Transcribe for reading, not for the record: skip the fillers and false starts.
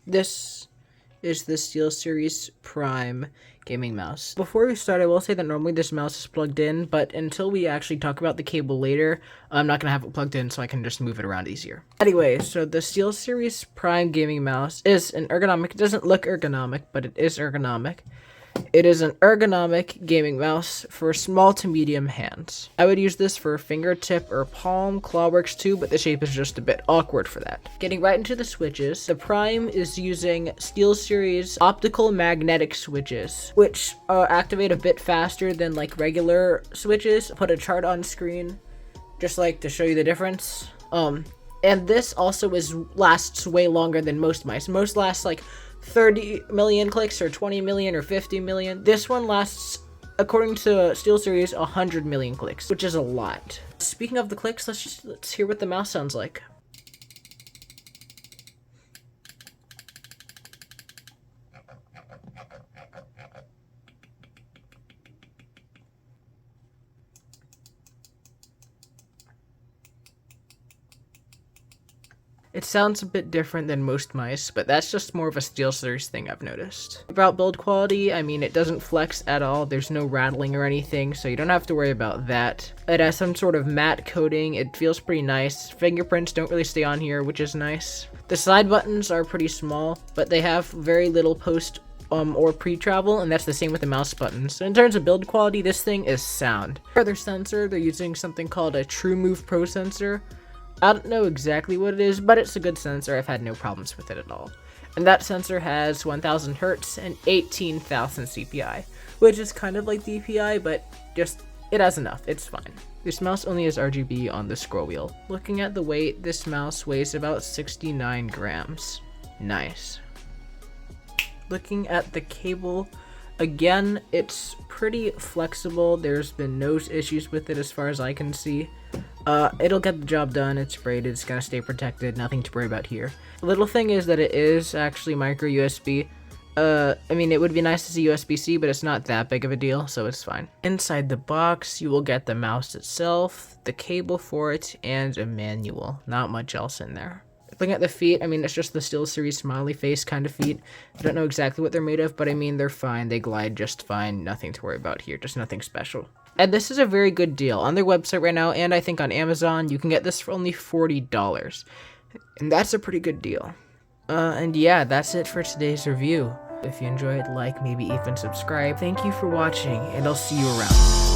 This is the Steelseries Prime gaming mouse. Before we start, I will say that normally this mouse is plugged in, but until we actually talk about the cable later, I'm not going to have it plugged in so I can just move it around easier. Anyway, so the Steelseries Prime gaming mouse is an ergonomic. It doesn't look ergonomic, but it is ergonomic. It is an ergonomic gaming mouse for small to medium hands. I would use this for fingertip or palm. Claw works too, but the shape is just a bit awkward for that. Getting right into the switches, the Prime is using Steelseries optical magnetic switches, which activate a bit faster than like regular switches. Put a chart on screen, just like to show you the difference. And this also lasts way longer than most mice. Most last like 30 million clicks or 20 million or 50 million. This one lasts, according to Steelseries, 100 million clicks, which is a lot. Speaking of the clicks, let's hear what the mouse sounds like. It sounds a bit different than most mice, but that's just more of a SteelSeries thing I've noticed. About build quality, I mean, it doesn't flex at all. There's no rattling or anything, so you don't have to worry about that. It has some sort of matte coating. It feels pretty nice. Fingerprints don't really stay on here, which is nice. The side buttons are pretty small, but they have very little post or pre-travel, and that's the same with the mouse buttons. So in terms of build quality, this thing is sound. For their sensor, they're using something called a TrueMove Pro sensor. I don't know exactly what it is, but it's a good sensor. I've had no problems with it at all. And that sensor has 1000 Hz and 18,000 CPI, which is kind of like DPI, but just, it has enough. It's fine. This mouse only has RGB on the scroll wheel. Looking at the weight, this mouse weighs about 69 grams. Nice. Looking at the cable, again, it's pretty flexible. There's been no issues with it as far as I can see. It'll get the job done. It's braided. It's gonna stay protected. Nothing to worry about here. The little thing is that it is actually micro USB. I mean, it would be nice to see USB-C, but it's not that big of a deal, so it's fine. Inside the box, you will get the mouse itself, the cable for it, and a manual. Not much else in there. Looking at the feet, I mean, it's just the SteelSeries smiley face kind of feet. I don't know exactly what they're made of, but I mean, they're fine. They glide just fine. Nothing to worry about here. Just nothing special. And this is a very good deal. On their website right now, and I think on Amazon, you can get this for only $40. And that's a pretty good deal. And yeah, that's it for today's review. If you enjoyed, like, maybe even subscribe. Thank you for watching, and I'll see you around.